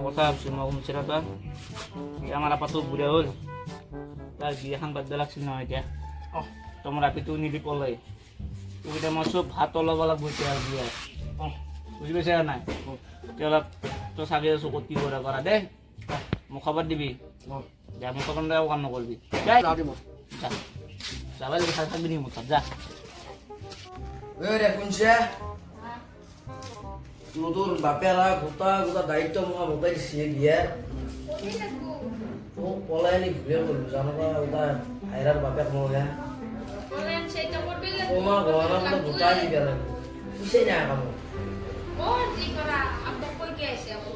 কথা ভাবছো মই শুনছে না তই আমাৰ আপাতো বুঢ়া হ'ল তাৰ বিয়া এখন বাদ লাগছিল নহয় এতিয়া তোমাৰ ৰাতিটো নিবি পলাই তোক এতিয়া মই চব ভাত ল'ব লাগব এতিয়া বিয়া বুজি পাইছে নাই এতিয়া অলপ তই চাবি চকুত কি কৰা দেই মোক খবৰ দিবি যা মোক খবৰ দেও কাম নকৰিবি যা যাবা যদি খাই থাকবি নি মোৰ তাত যা রে কোনছে তোর বাপেরা গোটা গোটা দায়িত্ব মোকা মোটাই দিছে বিয়া ও পলায়নি ঘুরে বলবো জানো না ওটা হায়রার বাপের মোয়া বলেন সেটা করবে না ও মা গোয়ানা মতো গোটা দিবে না কিসে না কাম ও জি করা আপনি কই গেছে আপনি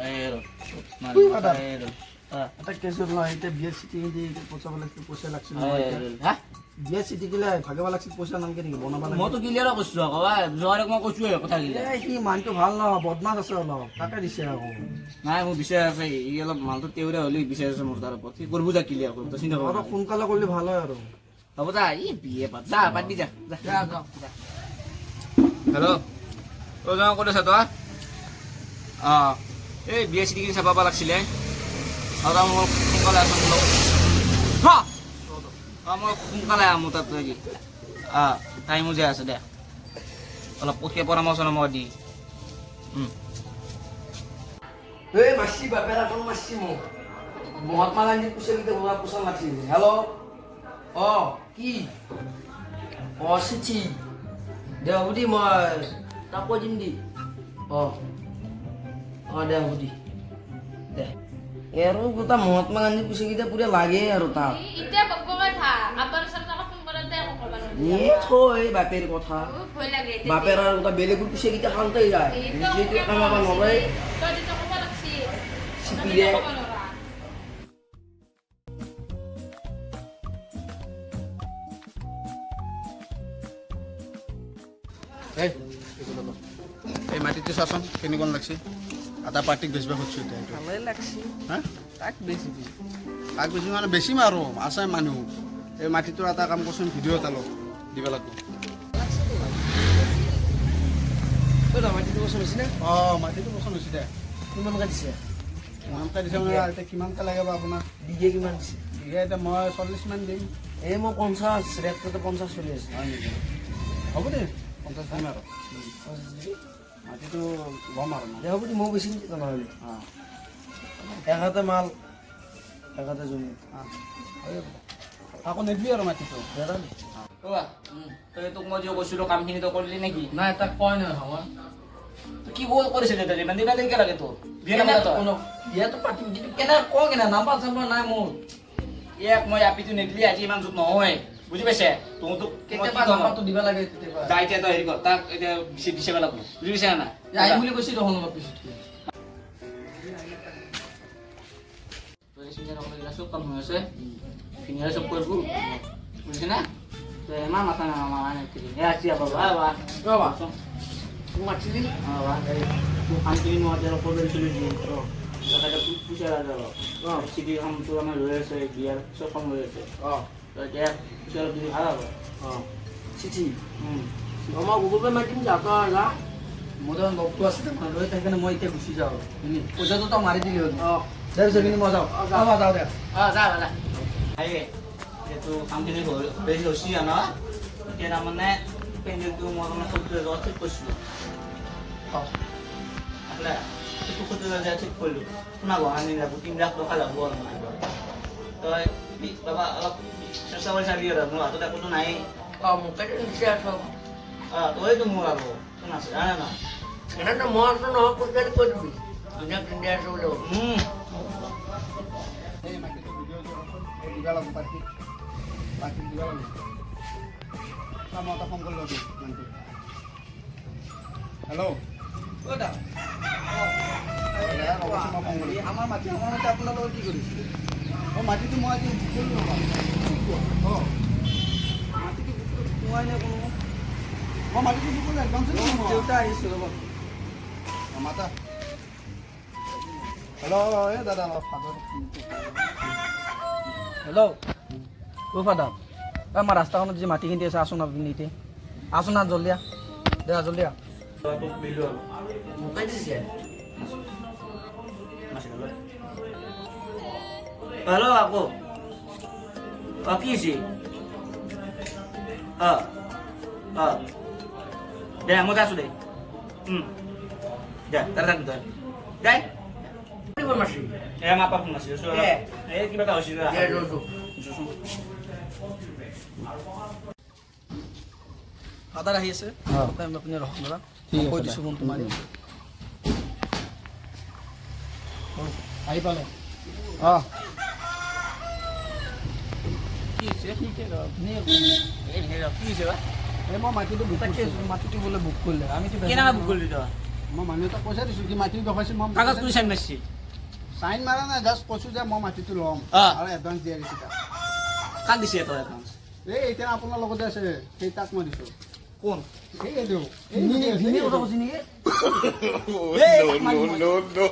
আয়ের আয়ের এটা কেছৰ নহয় এতিয়া বিয়া চিটি দি পইচাব লাগিছিল পইচা লাগিছিল হা বিয়া চিটি দিলে ভাগিব লাগিছিল পইচা নামকে নেকি বনাব লাগে মইতো ক্লিয়াৰ কৈছো আকৌ যোৱাৰে মই কৈছোৱে কথা গিলা সি মানুহটো ভাল নহয় বদমাছ আছে অলপ তাকে দিছে আকৌ নাই মোৰ বিচাৰ আছে ই অলপ মালটো তেওৰে হ'লে বিচাৰ আছে মোৰ তাৰ ওপৰত সি কৰিব যা ক্লিয়াৰ কৰিব তই চিন্তা অলপ কৰ সোনকালে কৰিলে ভাল হয় আৰু হ'ব যা ই বিয়ে পাত যা পাত দি যা হেল্ল' তই যাওঁ ক'ত আছা তই এই বিয়া চিটিখিনি চাব লাগিছিলে আৰু মই সোনকালে আছোঁ মই সোনকালে আহোঁ তাত কি টাইমো যে আছে দে অলপ পঠিয়া পৰামৰ্শ মই দি এই মাসি বাপেরা কোন মাসি মো মহাত্মা গান্ধী পুষে দিতে ওরা পোষা লাগছে হ্যালো ও কি ও সিচি দেবুদি মই তাকো দিম দি ও ও দেবুদি দে এর গোটা মহাত্মা গান্ধী পুষে দিতে পুরো লাগে আর তা ইটা বকব কথা আপার সাথে ফোন করে দে করবা না এ থই বাপের কথা ভয় লাগে বাপের আর গোটা বেলেগুর পুষে দিতে খানতেই যায় নিজে কামাবা নরে তো দিতে কবা লাগছি সিপিরে এই মাটিটো চাচোন কেনেকুৱা লাগছে আধা পাৰ্টিক বেচিব খুজিছোঁ এতিয়া এইটো ভালেই লাগছে হা তাক বেছিবি কাক বেছি মানে বেছিম আৰু আছে মানুহ এই মাটিটোৰ এটা কাম কৰচোন ভিডিঅ' এটা লওক দিব লাগিব মাটিটো বছৰ হৈছে নে অঁ মাটিটো পচন্দ হৈছে দে কিমানকে দিছে কিমানকৈ দিছে মানে এতিয়া কিমানকৈ লাগে বা আপোনাক বিঘে কিমান দিছে বিঘা এতিয়া মই 40 মান দিম এই মই 50 ৰেটটো 50 চলি আছে হয় নেকি হ'ব দে 50 দিম আৰু মাটিটো ল'ম আৰু মই দে হ'ব দি মই বেছি নিদিওঁ তেনেহ'লে অঁ এঘাৰটা মাল এঘাৰটা জমি আকৌ নিদিবি আৰু মাটিটো তই তোক মই যে কৈছিলো কামখিনি তই কৰিলি নেকি নাই তাক কয় নহয় সময় কি কৰিছিলি তই ইমান দিন কেনেকৈ লাগে তোৰ বিয়া নাপাতে তই ইয়াতো পাতিম কিন্তু কেনে কওঁ কেনে নাম্বাৰ চাম্বাৰ নাই মোৰ ইয়াক মই আপিটো নিদিলি আজি ইমান জোক নহয় বুজি পাইছে তোক কেতিয়াবা নাম্বাৰটো দিব লাগে কেতিয়াবা যা এতিয়া তই হেৰি কৰ তাক এতিয়া বিচাৰিব লাগিব বুজি পাইছে না আহিম বুলি কৈছে দেখোন অলপ পিছত চব কাম হৈ আছে ফিনিয়াৰ চব কৰিব বুজিছে না তই ইমান মাথা না মাৰা নাই আজি বাবা ৰবা মোক মাতিছিলি তোৰ কামখিনি মই এতিয়া কৰিব চলি দিম পইচা লাগে চিটি কামটো আমাৰ হৈ আছে বিয়াৰ চব কাম হৈ আছে অঁ তই এতিয়া পইচা অলপ দিলে ভাল হ'ব অঁ চিঠি মই গুগল পে' মাৰি দিম যা তই যা মোৰ দেখোন লগটো আছে মানুহ সেইকাৰণে মই এতিয়া গুচি যাওঁ পইচাটো তই মাৰি দিলি হ'ল অঁ দে পিছত মই যাওঁ যাওঁ দে যা যা আহে এইটো কামখিনি বেছি হৈছে ন এতিয়া তাৰমানে পেণ্ডেলটো মই তাৰমানে 70,000 ঠিক কৰিছিলোঁ এইটো 70,000 ঠিক কৰিলোঁ শুনা গুৱাহাটী যাব 3 লাখ টকা যাব আৰু তই বাবা অলপ চেষ্টা কৰি চাবি আৰু মোৰ হাতত একোতো নাই অঁ মোকে দিছে আছ তইতো মোৰ আৰু কোন আছে জানে না এনেতো মই আছো নহয় কোনকে কৈ দিবি ধুনীয়া কিনি আছো বোলে এই মাটিটো ভিডিঅ'টো দিব লাগিব পাৰ্টিক দিব লাগিব মই এটা ফোন কৰি লওঁ মানুহটো হেল্ল' আমাৰ মাটি সময়তে আপোনাৰ লগত কি কৰিছিলে অঁ মাটিটো মই আজি কৰিলোঁ অঁ মাটিটো পোৱাই নাই কোনো মই মাটিটো দিবলৈ এডভান্স দেউতা আহিছোঁ ৰ'ব মাতা হেল্ল' এই দাদা ফাদাৰ হেল্ল' অ' ফাদাৰ আমাৰ ৰাস্তাখনত যে মাটিখিনি আছে আছোন আপুনি এতিয়া আছোন না জলদি দে জলদি মোকে দিছে Halo aku. Oke sih. Deh, mau tas deh. Ya, taruh bentar. Deh. Ini pun masih. Apa pun masih. Kita tahu sih. Ya, dulu. Father আহিছে আমি আপুনি ৰখক দাদা কৈ দিছোঁ ফোনটো মাৰি আহি পালে কি হৈছে? কি হৈছে বা? এই মই মাটিটো বুক তাকে কৰিছোঁ মাটিটো বোলে বুক কৰিলে আমিতো কেনেকৈ বুক কৰিলি তই? মই মানুহ এটাক পইচা দিছোঁ কি মাটি দেখুৱাইছোঁ মই কাগজ কৰি চাইন মাৰিছি? চাইন মাৰা নাই জাষ্ট কৈছোঁ যে মই মাটিটো ল'ম আৰু এডভান্স দিয়া দিছোঁ তাক কাক দিছে তই একাউণ্ট? এই এতিয়া আপোনাৰ লগতে আছে সেই তাক মই দিছোঁ কোন? এইটো ভিনি কথা কৈছে নেকি No, no, no.